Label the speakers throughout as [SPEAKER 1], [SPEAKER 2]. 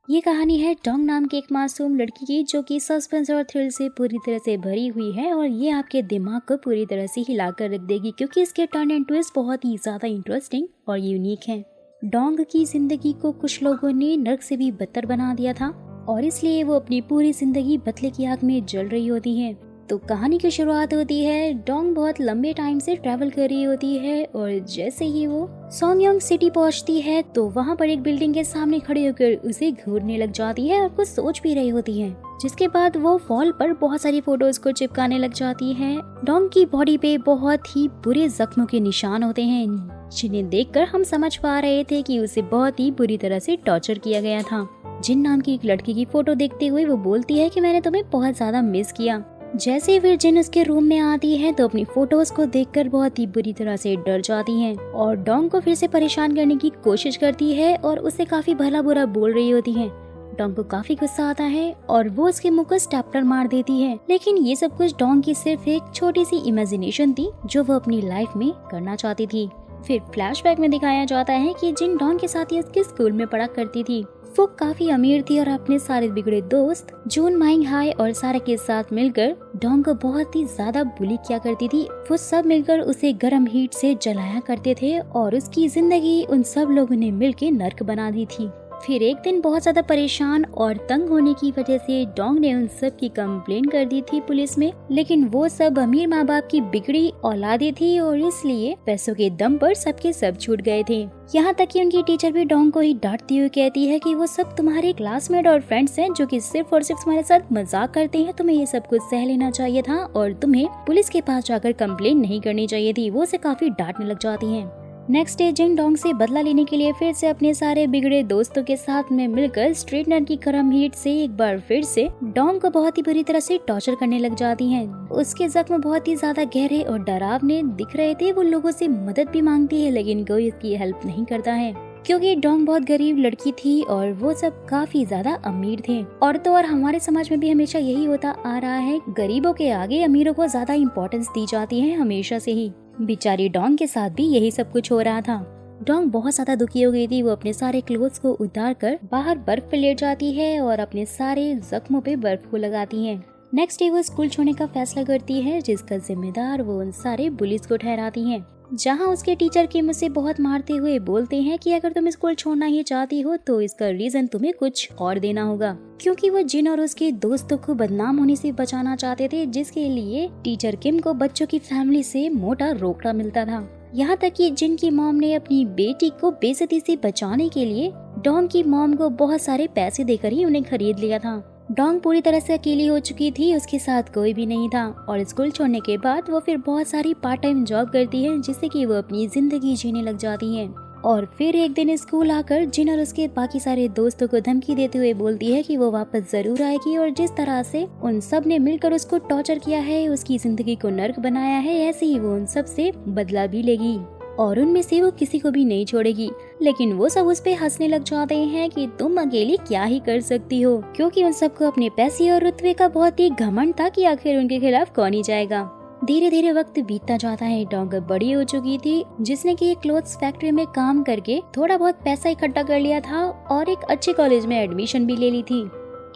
[SPEAKER 1] ये कहानी है डोंग नाम की एक मासूम लड़की की, जो कि सस्पेंस और थ्रिल से पूरी तरह से भरी हुई है और ये आपके दिमाग को पूरी तरह से हिला कर रख देगी, क्योंकि इसके टर्न एंड ट्विस्ट बहुत ही ज्यादा इंटरेस्टिंग और यूनिक हैं। डोंग की जिंदगी को कुछ लोगों ने नर्क से भी बदतर बना दिया था और इसलिए वो अपनी पूरी जिंदगी बदले की आग में जल रही होती है। तो कहानी की शुरुआत होती है, डोंग बहुत लंबे टाइम से ट्रैवल कर रही होती है और जैसे ही वो सोंगयोंग सिटी पहुंचती है तो वहां पर एक बिल्डिंग के सामने खड़ी होकर उसे घूरने लग जाती है और कुछ सोच भी रही होती है। जिसके बाद वो वॉल पर बहुत सारी फोटोज को चिपकाने लग जाती है। डोंग की बॉडी पे बहुत ही बुरे जख्मों के निशान होते हैं, जिन्हें देखकर हम समझ पा रहे थे कि उसे बहुत ही बुरी तरह से टॉर्चर किया गया था। जिन नाम की एक लड़की की फोटो देखते हुए वो बोलती है कि मैंने तुम्हें बहुत ज्यादा मिस किया। जैसे ही फिर जिन उसके रूम में आती है तो अपनी फोटोज को देखकर बहुत ही बुरी तरह से डर जाती है और डोंग को फिर से परेशान करने की कोशिश करती है और उसे काफी भला बुरा बोल रही होती है। डोंग को काफी गुस्सा आता है और वो उसके मुंह को स्टेपलर मार देती है, लेकिन ये सब कुछ डोंग की सिर्फ एक छोटी सी इमेजिनेशन थी जो वो अपनी लाइफ में करना चाहती थी। फिर फ्लैशबैक में दिखाया जाता है कि जिन डोंग के साथ ही उसके स्कूल में पढ़ा करती थी। वो काफी अमीर थी और अपने सारे बिगड़े दोस्त जून माइंग हाई और सारा के साथ मिलकर डोंग को बहुत ही ज्यादा बुली किया करती थी। वो सब मिलकर उसे गर्म हीट से जलाया करते थे और उसकी जिंदगी उन सब लोगों ने मिलकर नर्क बना दी थी। फिर एक दिन बहुत ज्यादा परेशान और तंग होने की वजह से डोंग ने उन सब की कंप्लेन कर दी थी पुलिस में, लेकिन वो सब अमीर माँ बाप की बिगड़ी औलादे थी और इसलिए पैसों के दम पर सबके सब छूट गए थे। यहाँ तक कि उनकी टीचर भी डोंग को ही डांटती हुई कहती है कि वो सब तुम्हारे क्लासमेट और फ्रेंड्स हैं जो कि सिर्फ और सिर्फ तुम्हारे साथ मजाक करते हैं। तुम्हें ये सब कुछ सह लेना चाहिए था और तुम्हें पुलिस के पास जाकर कंप्लेन नहीं करनी चाहिए थी। वो उसे काफी डांटने लग जाती है। नेक्स्ट डे जिन डोंग से बदला लेने के लिए फिर से अपने सारे बिगड़े दोस्तों के साथ में मिलकर स्ट्रेटनर की गर्म हीट से एक बार फिर से डोंग को बहुत ही बुरी तरह से टॉर्चर करने लग जाती हैं। उसके जख्म बहुत ही ज्यादा गहरे और डरावने दिख रहे थे। वो लोगों से मदद भी मांगती है, लेकिन कोई इसकी हेल्प नहीं करता है, क्योंकि डोंग बहुत गरीब लड़की थी और वो सब काफी ज्यादा अमीर थे। और तो और हमारे समाज में भी हमेशा यही होता आ रहा है, गरीबों के आगे अमीरों को ज्यादा इम्पोर्टेंस दी जाती है हमेशा से ही। बेचारी डोंग के साथ भी यही सब कुछ हो रहा था। डोंग बहुत ज्यादा दुखी हो गई थी। वो अपने सारे क्लोथ्स को उतार कर बाहर बर्फ पे लेट जाती है और अपने सारे जख्मों पे बर्फ को लगाती है। नेक्स्ट डे वो स्कूल छोड़ने का फैसला करती है, जिसका जिम्मेदार वो उन सारे बुलिस को ठहराती है। जहां उसके टीचर की मुझसे बहुत मारते हुए बोलते हैं कि अगर तुम स्कूल छोड़ना ही चाहती हो तो इसका रीजन तुम्हें कुछ और देना होगा, क्योंकि वो जिन और उसके दोस्तों को बदनाम होने से बचाना चाहते थे, जिसके लिए टीचर किम को बच्चों की फैमिली से मोटा रोकड़ा मिलता था। यहाँ तक कि जिन की मॉम ने अपनी बेटी को बेइज्जती से बचाने के लिए डोंग की मॉम को बहुत सारे पैसे देकर ही उन्हें खरीद लिया था। डोंग पूरी तरह से अकेली हो चुकी थी, उसके साथ कोई भी नहीं था और स्कूल छोड़ने के बाद वो फिर बहुत सारी पार्ट टाइम जॉब करती है, जिससे कि वो अपनी जिंदगी जीने लग जाती है। और फिर एक दिन स्कूल आकर जिन और उसके बाकी सारे दोस्तों को धमकी देते हुए बोलती है कि वो वापस जरूर आएगी और जिस तरह से उन सब ने मिलकर उसको टॉर्चर किया है, उसकी जिंदगी को नर्क बनाया है, ऐसे ही वो उन सब से बदला भी लेगी और उनमें से वो किसी को भी नहीं छोड़ेगी। लेकिन वो सब उस पे हंसने लग जाते हैं कि तुम अकेली क्या ही कर सकती हो, क्योंकि उन सबको अपने पैसे और रुतबे का बहुत ही घमंड था कि आखिर उनके खिलाफ कौन ही जाएगा। धीरे धीरे वक्त बीतता जाता है। डोंग बड़ी हो चुकी थी, जिसने कि एक क्लोथ्स फैक्ट्री में काम करके थोड़ा बहुत पैसा इकट्ठा कर लिया था और एक अच्छे कॉलेज में एडमिशन भी ले ली थी।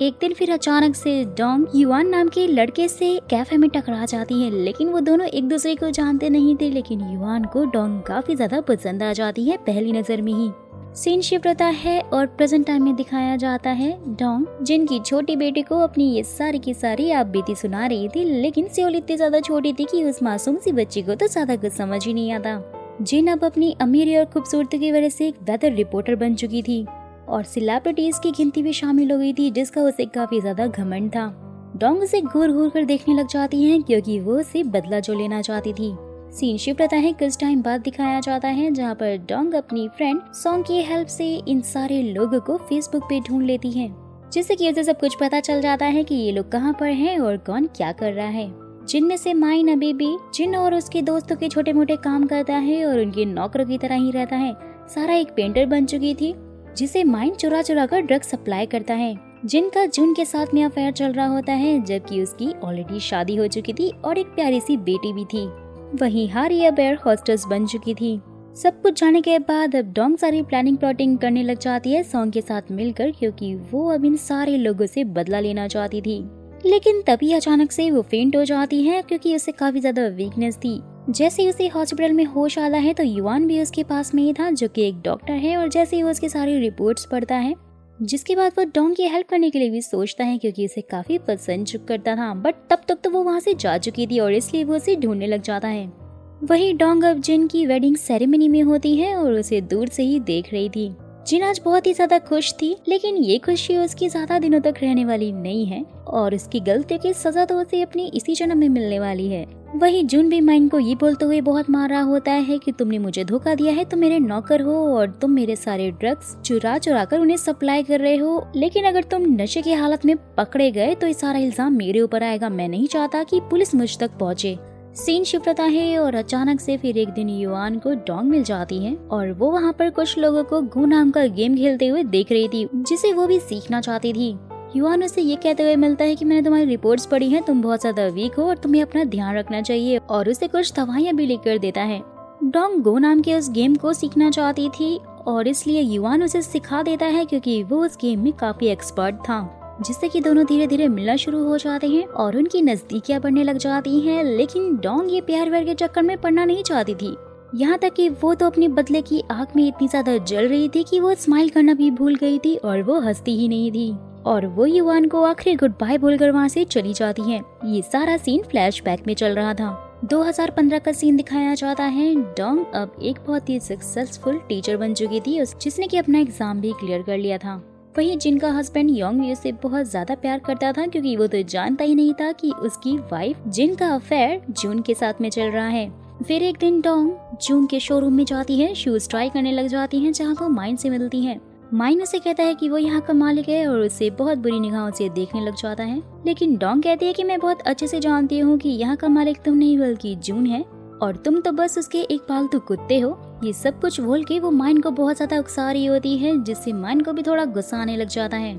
[SPEAKER 1] एक दिन फिर अचानक से डोंग युआन नाम के लड़के से कैफे में टकरा जाती है, लेकिन वो दोनों एक दूसरे को जानते नहीं थे। लेकिन युआन को डोंग काफी ज्यादा पसंद आ जाती है पहली नजर में ही। सीन शिफ्ट होता है और प्रेजेंट टाइम में दिखाया जाता है डोंग जिनकी छोटी बेटी को अपनी ये सारी की सारी आप बीती सुना रही थी, लेकिन सियोल इतनी ज्यादा छोटी थी कि उस मासूम सी बच्ची को तो ज्यादा कुछ समझ ही नहीं आता। जिन अब अपनी अमीरी और खूबसूरती की वजह से एक वेदर रिपोर्टर बन चुकी थी और सेलिब्रिटीज की गिनती भी शामिल हो गई थी, जिसका उसे काफी ज्यादा घमंड था। डोंग उसे घूर घूर कर देखने लग जाती है, क्योंकि वो उसे बदला जो लेना चाहती थी। सीन शिफ्ट रहता है, कुछ टाइम बाद दिखाया जाता है जहाँ पर डोंग अपनी फ्रेंड सॉन्ग की हेल्प से इन सारे लोगों को फेसबुक पे ढूंढ लेती है, जिससे कि उसे सब कुछ पता चल जाता है कि ये लोग कहाँ पर हैं और कौन क्या कर रहा है। जिनमें से माइन अभी भी जिन और उसके दोस्तों के छोटे मोटे काम करता है और उनके नौकरों की तरह ही रहता है। सारा एक पेंटर बन चुकी थी, जिसे माइन चुरा चुरा कर ड्रग सप्लाई करता है। जिनका जून के साथ में अफेयर चल रहा होता है, जबकि उसकी ऑलरेडी शादी हो चुकी थी और एक प्यारी सी बेटी भी थी। वहीं हारी अब एयर होस्टेस बन चुकी थी। सब कुछ जाने के बाद अब डोंग सारी प्लानिंग प्लॉटिंग करने लग जाती है सॉन्ग के साथ मिलकर, क्योंकि वो अब इन सारे लोगों से बदला लेना चाहती थी। लेकिन तभी अचानक से वो फेंट हो जाती है क्योंकि उसे काफी ज्यादा वीकनेस थी। जैसे ही उसे हॉस्पिटल में होश आता है तो युआन भी उसके पास में ही था, जो कि एक डॉक्टर है, और जैसे ही वो उसकी सारी रिपोर्ट्स पढ़ता है, जिसके बाद वो डोंग की हेल्प करने के लिए भी सोचता है क्योंकि उसे काफी पसंद करता था। बट तब तक तो वो वहाँ से जा चुकी थी और इसलिए वो उसे ढूंढने लग जाता है। वही डोंग अब जिन की वेडिंग सेरेमनी में होती है और उसे दूर से ही देख रही थी। जिन आज बहुत ही ज्यादा खुश थी, लेकिन ये खुशी उसकी ज्यादा दिनों तक रहने वाली नहीं है और उसकी गलती की सजा तो उसे अपनी इसी जन्म में मिलने वाली है। वही जून भी माइन को ये बोलते हुए बहुत मार रहा होता है कि तुमने मुझे धोखा दिया है, तुम मेरे नौकर हो और तुम मेरे सारे ड्रग्स चुरा चुरा कर उन्हें सप्लाई कर रहे हो, लेकिन अगर तुम नशे की हालत में पकड़े गए तो ये सारा इल्जाम मेरे ऊपर आएगा। मैं नहीं चाहता कि पुलिस मुझ तक पहुँचे। सीन शिफ्ट होता है और अचानक से फिर एक दिन युआन को डोंग मिल जाती है और वो वहाँ पर कुछ लोगों को गो नाम का गेम खेलते हुए देख रही थी, जिसे वो भी सीखना चाहती थी। युआन उसे ये कहते हुए मिलता है कि मैंने तुम्हारी रिपोर्ट्स पढ़ी हैं, तुम बहुत ज्यादा वीक हो और तुम्हें अपना ध्यान रखना चाहिए, और उसे कुछ दवाइयाँ भी लिखकर देता है। डोंग गो नाम के उस गेम को सीखना चाहती थी और इसलिए युआन उसे सिखा देता है क्योंकि वो उस गेम में काफी एक्सपर्ट था, जिससे कि दोनों धीरे धीरे मिलना शुरू हो जाते हैं और उनकी नजदीकियां बढ़ने लग जाती हैं। लेकिन डोंग ये प्यार व्यार के चक्कर में पड़ना नहीं चाहती थी, यहाँ तक कि वो तो अपने बदले की आग में इतनी ज्यादा जल रही थी कि वो स्माइल करना भी भूल गई थी और वो हंसती ही नहीं थी, और वो युआन को आखिरी गुड बाय बोलकर वहाँ से चली जाती है। ये सारा सीन फ्लैशबैक में चल रहा था। 2015 का सीन दिखाया जाता है। डोंग अब एक बहुत ही सक्सेसफुल टीचर बन चुकी थी, जिसने कि अपना एग्जाम भी क्लियर कर लिया था। वही जिनका हस्बैंड योंग भी उससे बहुत ज्यादा प्यार करता था, क्योंकि वो तो जानता ही नहीं था कि उसकी वाइफ जिन का अफेयर जून के साथ में चल रहा है। फिर एक दिन डोंग जून के शोरूम में जाती है, शूज ट्राई करने लग जाती है, जहाँ वो माइन से मिलती है। माइन उसे कहता है कि वो यहाँ का मालिक है और उसे बहुत बुरी निगाहों से देखने लग जाता है, लेकिन डोंग कहती है कि मैं बहुत अच्छे से जानती हूँ कि यहाँ का मालिक तुम नहीं बल्कि जून है और तुम तो बस उसके एक पालतू कुत्ते हो। ये सब कुछ बोल के वो माइन को बहुत ज्यादा उकसा रही होती है, जिससे माइन को भी थोड़ा गुस्सा आने लग जाता है।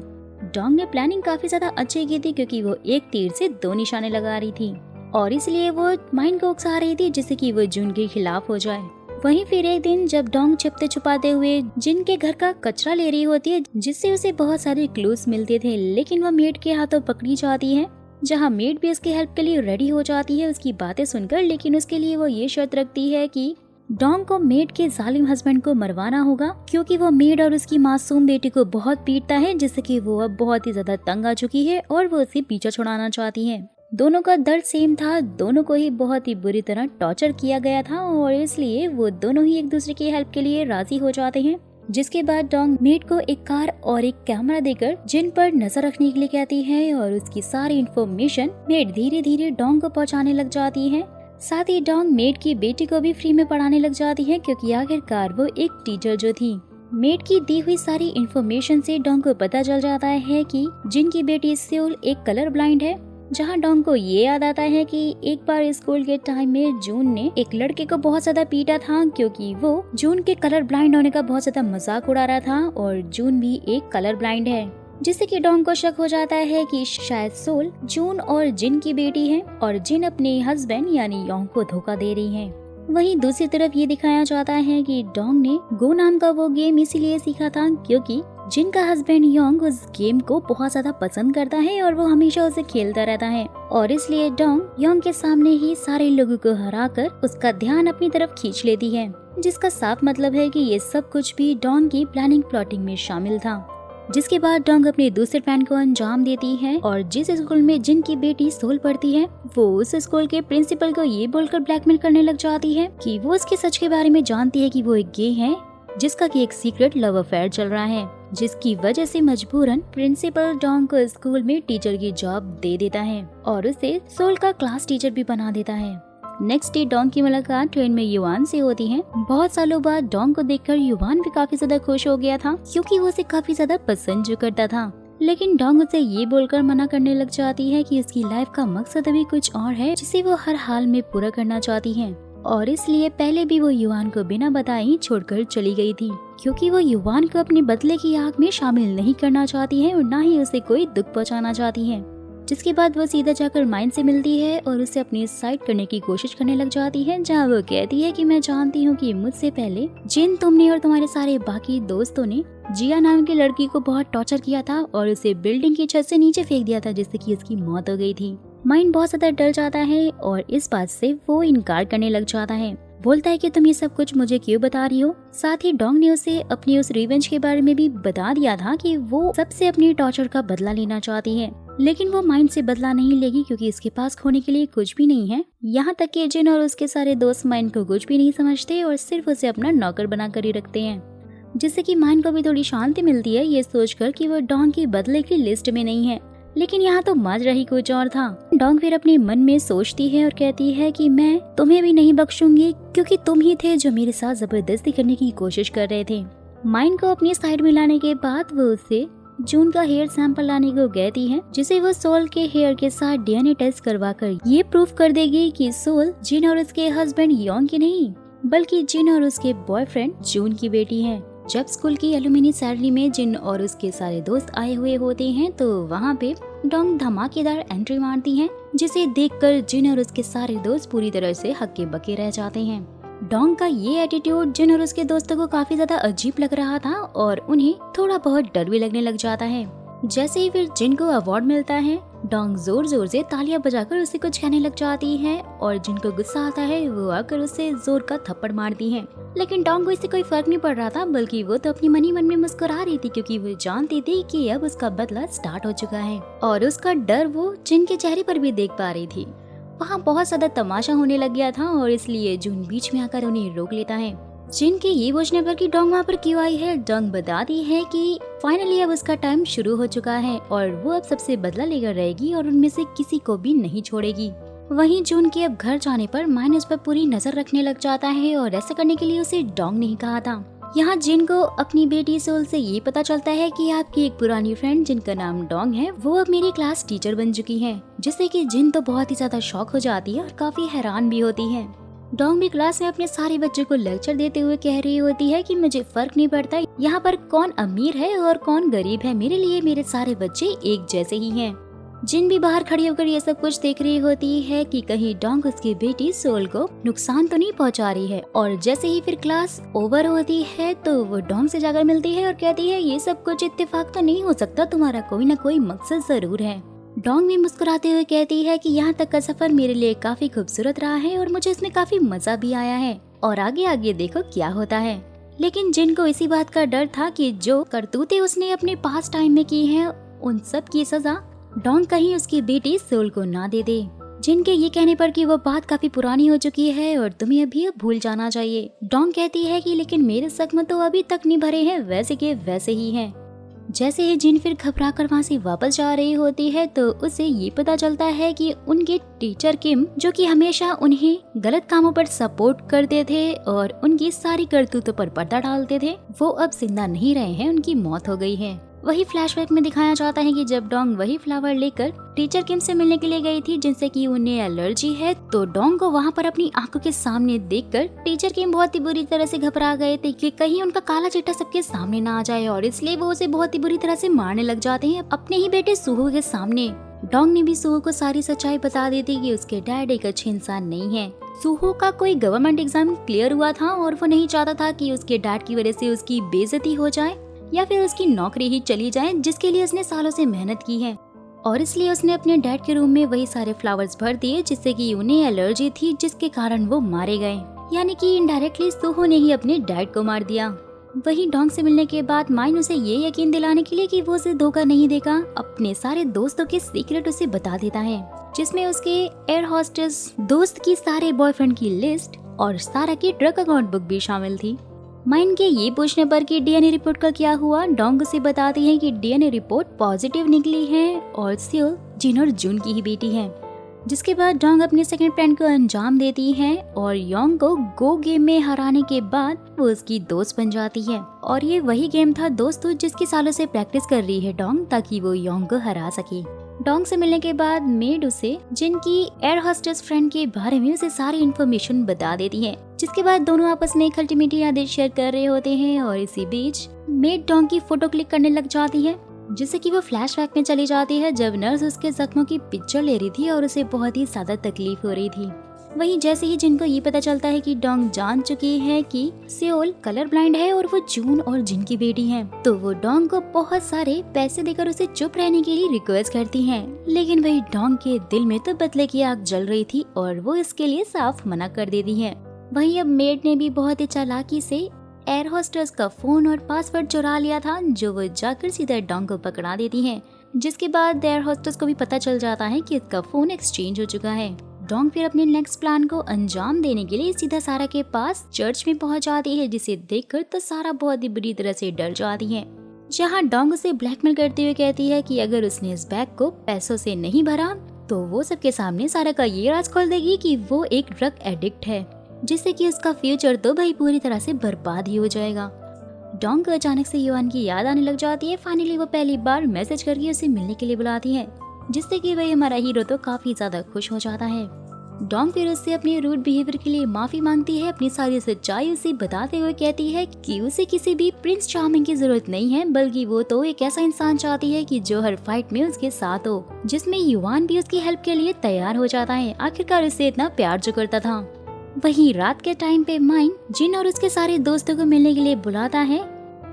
[SPEAKER 1] डोंग ने प्लानिंग काफी ज्यादा अच्छी की थी, क्योंकि वो एक तीर से 2 निशाने लगा रही थी और इसलिए वो माइन को उकसा रही थी जिससे कि वो जून के खिलाफ हो जाए। वहीं फिर एक दिन जब डोंग छिपते छुपाते हुए जिन के घर का कचरा ले रही होती है, जिससे उसे बहुत सारे क्लूज मिलते थे, लेकिन वो मेड के हाथों पकड़ी जाती है, जहाँ मेड भी उसके हेल्प के लिए रेडी हो जाती है उसकी बातें सुनकर। लेकिन उसके लिए वो ये शर्त रखती है कि डोंग को मेड के जालिम हस्बैंड को मरवाना होगा, क्योंकि वो मेड और उसकी मासूम बेटी को बहुत पीटता है, जिससे कि वो अब बहुत ही ज्यादा तंग आ चुकी है और वो उसे पीछा छुड़ाना चाहती है। दोनों का दर्द सेम था, दोनों को ही बहुत ही बुरी तरह टॉर्चर किया गया था और इसलिए वो दोनों ही एक दूसरे की हेल्प के लिए राजी हो जाते हैं। जिसके बाद डोंग मेड को एक कार और एक कैमरा देकर जिन पर नजर रखने के लिए कहती है और उसकी सारी इन्फॉर्मेशन मेड धीरे धीरे डोंग को पहुंचाने लग जाती है। साथ ही डोंग मेड की बेटी को भी फ्री में पढ़ाने लग जाती है, क्योंकि आखिरकार वो एक टीचर जो थी। मेड की दी हुई सारी इन्फॉर्मेशन से डोंग को पता चल जाता है कि जिन की बेटी सेउल एक कलर ब्लाइंड है, जहाँ डोंग को ये याद आता है कि एक बार स्कूल के टाइम में जून ने एक लड़के को बहुत ज्यादा पीटा था, क्योंकि वो जून के कलर ब्लाइंड होने का बहुत ज्यादा मजाक उड़ा रहा था और जून भी एक कलर ब्लाइंड है, जिससे कि डोंग को शक हो जाता है कि शायद सोल जून और जिन की बेटी है और जिन अपने हस्बैंड यानी योंग को धोखा दे रही है। वहीं दूसरी तरफ ये दिखाया जाता है कि डोंग ने गो नाम का वो गेम इसीलिए सीखा था क्योंकि जिन का हस्बैंड योंग उस गेम को बहुत ज्यादा पसंद करता है और वो हमेशा उसे खेलता रहता है, और इसलिए डोंग योंग के सामने ही सारे लोगों को हराकर उसका ध्यान अपनी तरफ खींच लेती है, जिसका साफ मतलब है कि ये सब कुछ भी डोंग की प्लानिंग प्लॉटिंग में शामिल था। जिसके बाद डोंग अपने दूसरे प्लान को अंजाम देती है और जिस स्कूल में जिन की बेटी सोल पढ़ती है, वो उस स्कूल के प्रिंसिपल को ये बोलकर ब्लैकमेल करने लग जाती है कि वो उसके सच के बारे में जानती है कि वो एक गे है, जिसका कि एक सीक्रेट लव अफेयर चल रहा है, जिसकी वजह से मजबूरन प्रिंसिपल डोंग को स्कूल में टीचर की जॉब दे देता है और उसे सोल का क्लास टीचर भी बना देता है। नेक्स्ट डे डोंग की मुलाकात ट्रेन में युआन से होती है। बहुत सालों बाद डोंग को देखकर युआन भी काफी ज्यादा खुश हो गया था, क्योंकि वो उसे काफी ज्यादा पसंद जो करता था। लेकिन डोंग उसे ये बोलकर मना करने लग जाती है कि उसकी लाइफ का मकसद अभी कुछ और है, जिसे वो हर हाल में पूरा करना चाहती है, और इसलिए पहले भी वो युआन को बिना बताए ही छोड़कर चली गई थी, क्योंकि वो युआन को अपने बदले की आग में शामिल नहीं करना चाहती है और न ही उसे कोई दुख पहुंचाना चाहती है। जिसके बाद वो सीधा जाकर माइन से मिलती है और उसे अपनी साइड करने की कोशिश करने लग जाती है, जहाँ वो कहती है कि मैं जानती हूँ कि मुझसे पहले जिन, तुमने और तुम्हारे सारे बाकी दोस्तों ने जिया नाम की लड़की को बहुत टॉर्चर किया था और उसे बिल्डिंग की छत से नीचे फेंक दिया था, जिससे कि उसकी मौत हो गई थी। माइन बहुत ज्यादा डर जाता है और इस बात से वो इनकार करने लग जाता है। बोलता है कि तुम ये सब कुछ मुझे क्यों बता रही हो। साथ ही डोंग ने उसे अपनी उस रिवेंज के बारे में भी बता दिया था कि वो सबसे अपनी टॉर्चर का बदला लेना चाहती है, लेकिन वो माइंड से बदला नहीं लेगी क्योंकि इसके पास खोने के लिए कुछ भी नहीं है। यहाँ तक कि जिन और उसके सारे दोस्त माइंड को कुछ भी नहीं समझते और सिर्फ उसे अपना नौकर बना कर ही रखते हैं, जिससे कि माइंड को भी थोड़ी शांति मिलती है ये सोचकर कि वो डोंग की बदले की लिस्ट में नहीं है। लेकिन यहाँ तो माजरा ही कुछ और था। डोंग फिर अपने मन में सोचती है और कहती है कि मैं तुम्हें भी नहीं बख्शूंगी क्योंकि तुम ही थे जो मेरे साथ जबरदस्ती करने की कोशिश कर रहे थे। माइंड को अपनी साइड में लाने के बाद वो उससे जून का हेयर सैंपल लाने को कहती है, जिसे वो सोल के हेयर के साथ डीएनए टेस्ट करवाकर ये प्रूफ कर देगी कि सोल जिन और उसके हस्बैंड योंग की नहीं बल्कि जिन और उसके बॉयफ्रेंड जून की बेटी है। जब स्कूल की एलुमिनी सैरेमनी में जिन और उसके सारे दोस्त आए हुए होते हैं तो वहाँ पे डोंग धमाकेदार एंट्री मारती है, जिसे देखकर जिन और उसके सारे दोस्त पूरी तरह से हक्के बक्के रह जाते हैं। डोंग का ये एटीट्यूड जिन और उसके दोस्तों को काफी ज्यादा अजीब लग रहा था और उन्हें थोड़ा बहुत डर भी लगने लग जाता है। जैसे ही फिर जिन को अवार्ड मिलता है, डोंग जोर जोर से तालियां बजाकर उसे कुछ कहने लग जाती है और जिनको गुस्सा आता है वो आकर उसे जोर का थप्पड़ मारती है। लेकिन डोंग को इससे कोई फर्क नहीं पड़ रहा था, बल्कि वो तो अपनी मन ही मन में मुस्कुरा रही थी क्योंकि वो जानती थी कि अब उसका बदला स्टार्ट हो चुका है और उसका डर वो जिन के चेहरे पर भी देख पा रही थी। वहाँ बहुत ज्यादा तमाशा होने लग गया था और इसलिए जून बीच में आकर उन्हें रोक लेता है। जिन के ये पूछने पर कि डोंग वहाँ पर क्यों आई है, डोंग बताती है कि फाइनली अब उसका टाइम शुरू हो चुका है और वो अब सबसे बदला लेकर रहेगी और उनमें से किसी को भी नहीं छोड़ेगी। वहीं जून के अब घर जाने पर माइन उस पर पूरी नजर रखने लग जाता है और ऐसा करने के लिए उसे डोंग नहीं कहा था। यहाँ जिन को अपनी बेटी सोल से ये पता चलता है कि आपकी एक पुरानी फ्रेंड जिनका नाम डोंग है वो अब मेरी क्लास टीचर बन चुकी है, जिससे कि जिन तो बहुत ही ज्यादा शॉक हो जाती है और काफी हैरान भी होती है। डोंग भी क्लास में अपने सारे बच्चों को लेक्चर देते हुए कह रही होती है कि मुझे फर्क नहीं पड़ता यहाँ पर कौन अमीर है और कौन गरीब है, मेरे लिए मेरे सारे बच्चे एक जैसे ही हैं। जिन भी बाहर खड़ी होकर ये सब कुछ देख रही होती है कि कहीं डोंग उसकी बेटी सोल को नुकसान तो नहीं पहुंचा रही है। और जैसे ही फिर क्लास ओवर होती है तो वो डोंग से जाकर मिलती है और कहती है ये सब कुछ इत्तेफाक तो नहीं हो सकता, तुम्हारा कोई ना कोई मकसद जरूर है। डोंग भी मुस्कुराते हुए कहती है कि यहाँ तक का सफर मेरे लिए काफी खूबसूरत रहा है और मुझे इसमें काफी मजा भी आया है और आगे आगे देखो क्या होता है। लेकिन जिन को इसी बात का डर था कि जो करतूतें उसने अपने पास टाइम में की हैं उन सब की सजा डोंग कहीं उसकी बेटी सोल को ना दे दे। जिन के ये कहने पर कि वो बात काफी पुरानी हो चुकी है और तुम्हें अभी अब भूल जाना चाहिए। डोंग कहती है कि लेकिन मेरे जख्म तो अभी तक नहीं भरे हैं, वैसे के वैसे ही हैं। जैसे ही जिन फिर घबरा कर वहाँ से वापस जा रही होती है तो उसे ये पता चलता है कि उनके टीचर किम, जो कि हमेशा उन्हें गलत कामों पर सपोर्ट करते थे और उनकी सारी करतूतों पर पर्दा डालते थे, वो अब जिंदा नहीं रहे हैं, उनकी मौत हो गई है। वही फ्लैशबैक में दिखाया जाता है कि जब डोंग वही फ्लावर लेकर टीचर किम से मिलने के लिए गई थी जिनसे कि उन्हें एलर्जी है, तो डोंग को वहाँ पर अपनी आंखों के सामने देखकर टीचर किम बहुत ही बुरी तरह से घबरा गए थे कि कहीं उनका काला चिट्टा सबके सामने ना आ जाए और इसलिए वो उसे बहुत ही बुरी तरह से मारने लग जाते हैं अपने ही बेटे सुहो के सामने। डोंग ने भी सुहो को सारी सच्चाई बता दी थी कि उसके डैड एक अच्छे इंसान नहीं है। सुहो का कोई गवर्नमेंट एग्जाम क्लियर हुआ था और वो नहीं चाहता था कि उसके डैड की वजह से उसकी बेइज्जती हो जाए या फिर उसकी नौकरी ही चली जाए जिसके लिए उसने सालों से मेहनत की है। और इसलिए उसने अपने डैड के रूम में वही सारे फ्लावर्स भर दिए जिससे कि उन्हें एलर्जी थी, जिसके कारण वो मारे गए। यानी कि इनडायरेक्टली सुहो ने ही अपने डैड को मार दिया। वही डोंग से मिलने के बाद माइन उसे ये यकीन दिलाने के लिए कि वो उसे धोखा नहीं देगा, अपने सारे दोस्तों के सीक्रेट उसे बता देता है, जिसमें उसके एयर होस्टेस दोस्त की सारे बॉयफ्रेंड की लिस्ट और सारा की ड्रग अकाउंट बुक भी शामिल थी। माइन के ये पूछने पर कि डीएनए रिपोर्ट का क्या हुआ, डोंग उसे बताती है कि डीएनए रिपोर्ट पॉजिटिव निकली है और सियोल जिन और जून की ही बेटी है। जिसके बाद डोंग अपने सेकंड प्लान को अंजाम देती है और योंग को गो गेम में हराने के बाद वो उसकी दोस्त बन जाती है। और ये वही गेम था दोस्तों जिसकी सालों से प्रैक्टिस कर रही है डोंग, ताकि वो योंग को हरा सके। डोंग से मिलने के बाद मेड उसे जिनकी एयर होस्टेस फ्रेंड के बारे में उसे सारी इन्फॉर्मेशन बता देती है, जिसके बाद दोनों आपस में खट्टी मीठी यादें शेयर कर रहे होते हैं। और इसी बीच मेड डोंग की फोटो क्लिक करने लग जाती है जिससे कि वो फ्लैशबैक में चली जाती है जब नर्स उसके जख्मों की पिक्चर ले रही थी और उसे बहुत ही ज्यादा तकलीफ हो रही थी। वहीं जैसे ही जिन को ये पता चलता है कि डोंग जान चुकी है कि सेओल कलर ब्लाइंड है और वो जून और जिन की बेटी है, तो वो डोंग को बहुत सारे पैसे देकर उसे चुप रहने के लिए रिक्वेस्ट करती है। लेकिन वही डोंग के दिल में तो बदले की आग जल रही थी और वो इसके लिए साफ मना कर देती है। वहीं अब मेड ने भी बहुत ही चालाकी से एयर होस्टेस का फोन और पासवर्ड चुरा लिया था, जो वो जाकर सीधा डोंग को पकड़ा देती है। जिसके बाद एयर होस्टेस को भी पता चल जाता है कि इसका फोन एक्सचेंज हो चुका है। डोंग फिर अपने नेक्स्ट प्लान को अंजाम देने के लिए सीधा सारा के पास चर्च में पहुंच जाती है, जिसे देखकर तो सारा बहुत ही बुरी तरह से डर जाती है। जहां डोंग उसे ब्लैकमेल करते हुए कहती है कि अगर उसने इस बैग को पैसों से नहीं भरा तो वो सबके सामने सारा का ये राज खोल देगी कि वो एक ड्रग एडिक्ट है, जिससे कि उसका फ्यूचर तो भाई पूरी तरह से बर्बाद ही हो जाएगा। डोंग को अचानक से युआन की याद आने लग जाती है। फाइनली वो पहली बार मैसेज करके उसे मिलने के लिए बुलाती है, जिससे कि वही हमारा हीरो तो काफी ज्यादा खुश हो जाता है। डोंग फिर उससे अपने रूड बिहेवियर के लिए माफी मांगती है, अपनी सारी सच्चाई उसे बताते हुए कहती है कि उसे किसी भी प्रिंस चार्मिंग की जरूरत नहीं है, बल्कि वो तो एक ऐसा इंसान चाहती है कि जो हर फाइट में उसके साथ हो, जिसमें युआन भी उसकी हेल्प के लिए तैयार हो जाता है। आखिरकार उससे इतना प्यार जो करता था। वहीं रात के टाइम पे माइन जिन और उसके सारे दोस्तों को मिलने के लिए बुलाता है,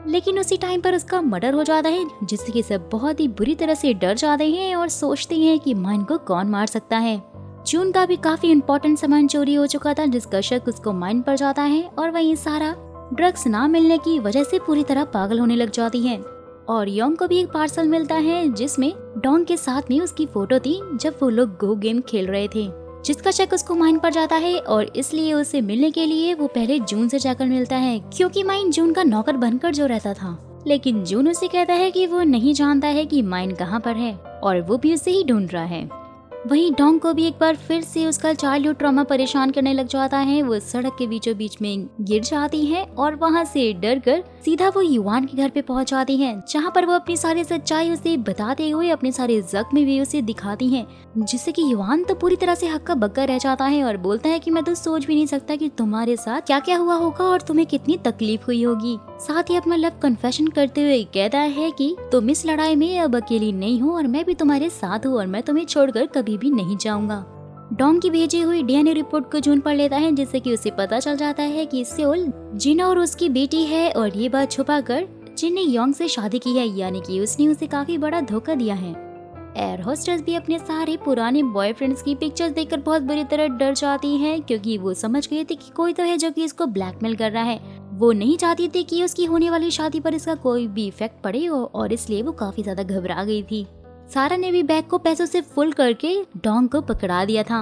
[SPEAKER 1] लेकिन उसी टाइम पर उसका मर्डर हो जाता है, जिससे कि सब बहुत ही बुरी तरह से डर जाते हैं और सोचते हैं कि माइन को कौन मार सकता है। जून का भी काफी इम्पोर्टेंट सामान चोरी हो चुका था, जिसका शक उसको माइन पर जाता है और वहीं सारा ड्रग्स ना मिलने की वजह से पूरी तरह पागल होने लग जाती है। और योंग को भी एक पार्सल मिलता है जिसमें डोंग के साथ में उसकी फोटो थी जब वो लोग गो गेम खेल रहे थे, जिसका शक उसको माइन पर जाता है और इसलिए उसे मिलने के लिए वो पहले जून से जाकर मिलता है, क्योंकि माइन जून का नौकर बनकर जो रहता था। लेकिन जून उसे कहता है कि वो नहीं जानता है कि माइन कहाँ पर है और वो भी उसे ही ढूंढ रहा है। वहीं डोंग को भी एक बार फिर से उसका चाइल्डहुड ट्रॉमा परेशान करने लग जाता है। वो सड़क के बीचों बीच में गिर जाती है और वहां से डरकर सीधा वो युआन के घर पे पहुंच जाती है, जहां पर वो अपनी सारी सच्चाई उसे बताते हुए अपने सारे जख्म भी उसे दिखाती है, जिससे कि युआन तो पूरी तरह से हक्का बक्का रह जाता है और बोलता है कि मैं तो सोच भी नहीं सकता कि तुम्हारे साथ क्या क्या हुआ होगा और तुम्हें कितनी तकलीफ हुई होगी। साथ ही अपना लव कन्फेशन करते हुए कहता है कि तुम इस लड़ाई में अब अकेली नहीं हो और मैं भी तुम्हारे साथ हूँ और मैं तुम्हें छोड़कर कभी भी नहीं जाऊंगा। डोंग की भेजी हुई डीएनए रिपोर्ट को जून पढ़ लेता है, जिससे कि उसे पता चल जाता है कि सेओल जिन और उसकी बेटी है और ये बात छुपाकर जिन ने योंग से शादी की है, यानी कि उसने उसे काफी बड़ा धोखा दिया है। एयर होस्टेस भी अपने सारे पुराने बॉयफ्रेंड्स की पिक्चर्स देखकर बहुत बुरी तरह डर जाती है, क्योंकि वो समझ गई थी कि कोई तो है जो कि इसको ब्लैकमेल कर रहा है। वो नहीं चाहती थी कि उसकी होने वाली शादी पर इसका कोई भी इफेक्ट पड़े और इसलिए वो काफी ज्यादा घबरा गई थी। सारा ने भी बैग को पैसों से फुल करके डोंग को पकड़ा दिया था।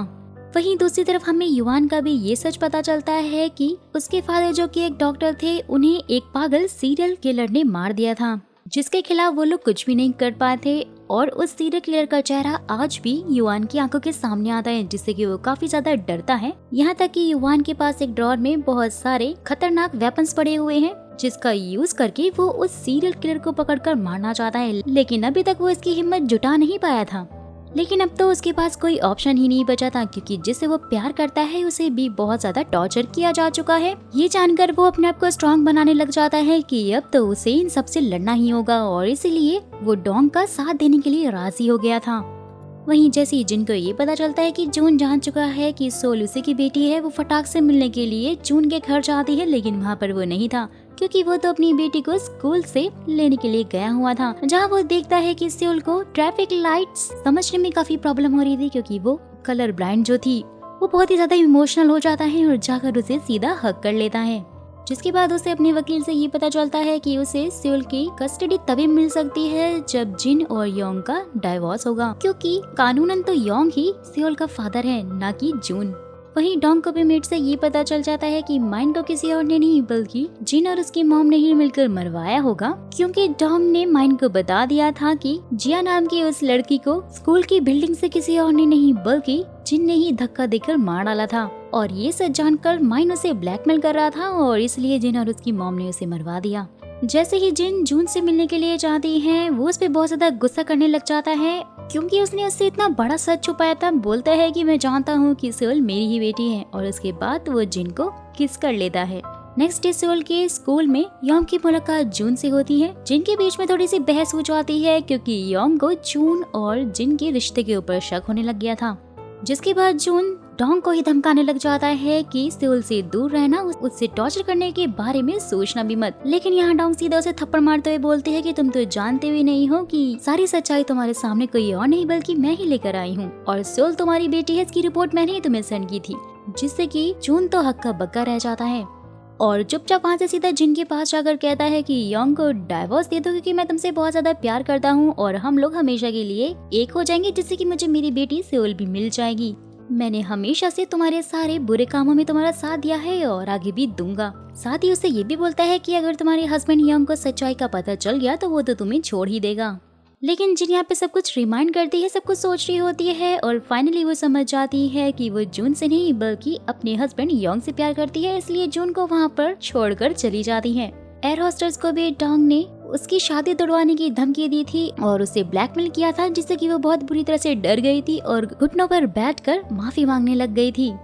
[SPEAKER 1] वहीं दूसरी तरफ हमें युआन का भी ये सच पता चलता है कि उसके फादर जो कि एक डॉक्टर थे, उन्हें एक पागल सीरियल किलर ने मार दिया था, जिसके खिलाफ वो लोग कुछ भी नहीं कर पाए थे। और उस सीरियल किलर का चेहरा आज भी युआन की आंखों के सामने आता है, जिससे कि वो काफी ज्यादा डरता है। यहाँ तक कि युआन के पास एक ड्रॉर में बहुत सारे खतरनाक वेपन्स पड़े हुए हैं, जिसका यूज करके वो उस सीरियल किलर को पकड़कर मारना चाहता है, लेकिन अभी तक वो इसकी हिम्मत जुटा नहीं पाया था। लेकिन अब तो उसके पास कोई ऑप्शन ही नहीं बचा था, क्योंकि जिससे वो प्यार करता है उसे भी बहुत ज्यादा टॉर्चर किया जा चुका है। ये जानकर वो अपने आप को स्ट्रॉन्ग बनाने लग जाता है कि अब तो उसे इन सबसे लड़ना ही होगा, और इसीलिए वो डोंग का साथ देने के लिए राजी हो गया था। वहीं जैसे ही जिन को ये पता चलता है कि जून जान चुका है कि सोल उसी की बेटी है, वो फटाक से मिलने के लिए जून के घर जाती है, लेकिन वहाँ पर वो नहीं था, क्योंकि वो तो अपनी बेटी को स्कूल से लेने के लिए गया हुआ था। जहाँ वो देखता है कि सोल को ट्रैफिक लाइट्स समझने में काफी प्रॉब्लम हो रही थी, क्योंकि वो कलर ब्लाइंड जो थी। वो बहुत ही ज्यादा इमोशनल हो जाता है और जाकर उसे सीधा हक कर लेता है, जिसके बाद उसे अपने वकील से ये पता चलता है कि उसे सेओल की कस्टडी तभी मिल सकती है जब जिन और योंग का डाइवोर्स होगा, क्योंकि कानूनन तो योंग ही सेओल का फादर है, ना कि जून। वहीं डोंग को भी मेट से ये पता चल जाता है कि माइन को किसी और ने नहीं बल्कि जिन और उसकी मॉम ने ही मिलकर मरवाया होगा, क्योंकि डोंग ने माइन को बता दिया था कि जिया नाम की उस लड़की को स्कूल की बिल्डिंग से किसी और ने नहीं बल्कि जिन ने ही धक्का देकर मार डाला था। और ये सच जानकर माइन उसे ब्लैकमेल कर रहा था और इसलिए जिन और उसकी मॉम ने उसे मरवा दिया। जैसे ही जिन जून से मिलने के लिए जाती है, वो उस पे बहुत ज्यादा गुस्सा करने लग जाता है, क्योंकि उसने उससे इतना बड़ा सच छुपाया था। बोलता है कि मैं जानता हूँ कि सेओल मेरी ही बेटी है, और उसके बाद वो जिन को किस कर लेता है। नेक्स्ट डे सोल के स्कूल में योंग की मुलाकात जून से होती है, जिनके बीच में थोड़ी सी बहस हो जाती है क्योंकि योंग को जून और जिन के रिश्ते के ऊपर शक होने लग गया था। जिसके बाद जून डोंग को ही धमकाने लग जाता है कि सेउल से दूर रहना, उससे टॉर्चर करने के बारे में सोचना भी मत। लेकिन यहाँ डोंग सीधा उसे थप्पड़ मारते हुए बोलती है कि तुम तो जानते भी नहीं हो कि सारी सच्चाई तुम्हारे सामने कोई और नहीं बल्कि मैं ही लेकर आई हूँ, और सेउल तुम्हारी बेटी है, इसकी रिपोर्ट मैंने ही तुम्हें सेंड की थी। जिससे कि जून तो हक्का बक्का रह जाता है और चुपचाप वहाँ से सीधा जिन के पास जाकर कहता है कि योंग को डाइवोर्स दे दो क्योंकि मैं तुमसे बहुत ज्यादा प्यार करता हूँ और हम लोग हमेशा के लिए एक हो जाएंगे, जिससे कि मुझे मेरी बेटी सेउल भी मिल जाएगी। मैंने हमेशा से तुम्हारे सारे बुरे कामों में तुम्हारा साथ दिया है और आगे भी दूंगा। साथ ही उसे ये भी बोलता है कि अगर तुम्हारे हस्बैंड योंग को सच्चाई का पता चल गया तो वो तो तुम्हें छोड़ ही देगा। लेकिन जिन यहाँ पे सब कुछ रिमाइंड करती है, सब कुछ सोच रही होती है और फाइनली वो समझ जाती है कि वो जून से नहीं बल्कि अपने हस्बैंड योंग से प्यार करती है, इसलिए जून को वहाँ पर छोड़कर चली जाती है। एयर होस्टेस को भी डोंग ने उसकी शादी तोड़वाने की धमकी दी थी और उसे ब्लैकमेल किया था, जिससे कि वो बहुत बुरी तरह से डर गई थी और घुटनों पर बैठकर माफी मांगने लग गई थी।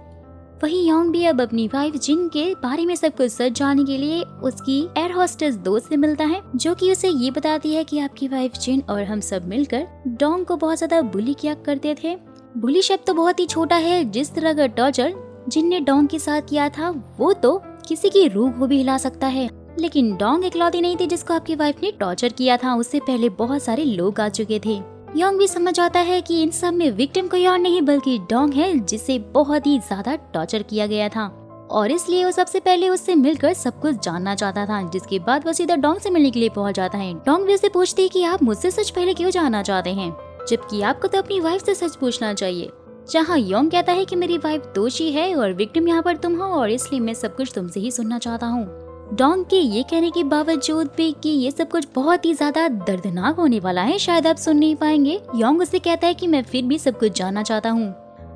[SPEAKER 1] वहीं योंग भी अब अपनी वाइफ जिन के बारे में सब कुछ सच जानने के लिए उसकी एयर होस्टेस दोस्त से मिलता है, जो कि उसे ये बताती है कि आपकी वाइफ जिन और हम सब मिलकर डोंग को बहुत ज्यादा बुली किया करते थे। बुली शब्द तो बहुत ही छोटा है, जिस तरह का टॉर्चर जिन ने डोंग के साथ किया था वो तो किसी की रूह को भी हिला सकता है। लेकिन डोंग इकलौती नहीं थी जिसको आपकी वाइफ ने टॉर्चर किया था, उससे पहले बहुत सारे लोग आ चुके थे। योंग भी समझ आता है कि इन सब में विक्टिम कोई और नहीं बल्कि डोंग है, जिसे बहुत ही ज्यादा टॉर्चर किया गया था और इसलिए वो सबसे पहले उससे मिलकर सब कुछ जानना चाहता था। जिसके बाद वो सीधा डोंग से मिलने के लिए पहुंच जाता है। डोंग भी उससे पूछती है कि आप मुझसे सच पहले क्यों जानना चाहते हैं, जबकि आपको तो अपनी वाइफ से सच पूछना चाहिए। जहाँ योंग कहता है कि मेरी वाइफ दोषी है और विक्टिम यहाँ पर तुम हो और इसलिए मैं सब कुछ तुमसे ही सुनना चाहता हूँ। डोंग के ये कहने के बावजूद भी कि ये सब कुछ बहुत ही ज्यादा दर्दनाक होने वाला है, शायद आप सुन नहीं पाएंगे, योंग उससे कहता है कि मैं फिर भी सब कुछ जानना चाहता हूँ।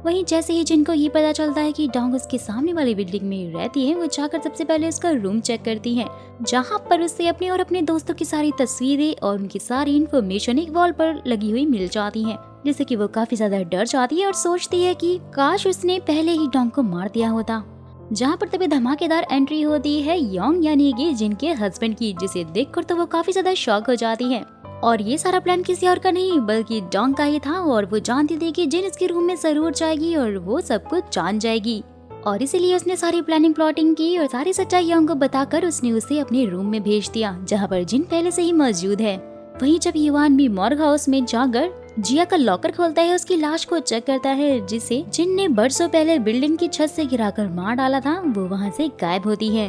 [SPEAKER 1] वहीं जैसे ही जिनको ये पता चलता है कि डोंग उसके सामने वाली बिल्डिंग में रहती है, वो जाकर सबसे पहले उसका रूम चेक करती है, जहाँ पर उसे अपने और अपने दोस्तों की सारी तस्वीरें और उनकी सारी इन्फॉर्मेशन एक वॉल पर लगी हुई मिल जाती है, जिससे कि वो काफी ज्यादा डर जाती है और सोचती है कि काश उसने पहले ही डोंग को मार दिया होता। जहाँ पर तभी धमाकेदार एंट्री होती है योंग यानी कि जिनके हस्बैंड की, जिसे देखकर तो वो काफी ज्यादा शॉक हो जाती है और ये सारा प्लान किसी और का नहीं बल्कि डोंग का ही था और वो जानती थी कि जिन इसके रूम में जरूर जाएगी और वो सब कुछ जान जाएगी और इसीलिए उसने सारी प्लानिंग प्लॉटिंग की और सारी सच्चाई योंग को बताकर उसने उसे अपने रूम में भेज दिया, जहाँ पर जिन पहले से ही मौजूद है। वहीं जब युवान भी मॉर्ग हाउस में जाकर जिया का लॉकर खोलता है, उसकी लाश को चेक करता है जिसे जिन ने बरसों पहले बिल्डिंग की छत से गिराकर मार डाला था, वो वहाँ से गायब होती है।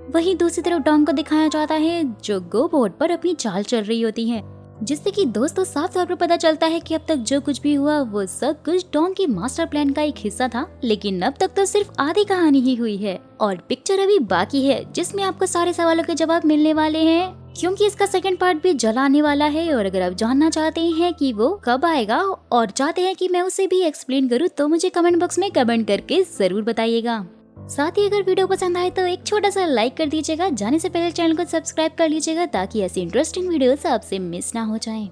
[SPEAKER 1] वहीं दूसरी तरफ डोंग को दिखाया जाता है जो गो बोट पर अपनी चाल चल रही होती है, जिससे कि दोस्तों साफ तौर पर पता चलता है कि अब तक जो कुछ भी हुआ वो सब कुछ डोंग के मास्टर प्लान का एक हिस्सा था। लेकिन अब तक तो सिर्फ आधी कहानी ही हुई है और पिक्चर अभी बाकी है, जिसमें आपको सारे सवालों के जवाब मिलने वाले हैं, क्योंकि इसका सेकंड पार्ट भी जल्द आने वाला है। और अगर आप जानना चाहते हैं कि वो कब आएगा और चाहते हैं कि मैं उसे भी एक्सप्लेन करूँ तो मुझे कमेंट बॉक्स में कमेंट करके जरूर बताइएगा। साथ ही अगर वीडियो पसंद आए तो एक छोटा सा लाइक कर दीजिएगा। जाने से पहले चैनल को सब्सक्राइब कर लीजिएगा ताकि ऐसी इंटरेस्टिंग वीडियोस आपसे मिस ना हो जाएं।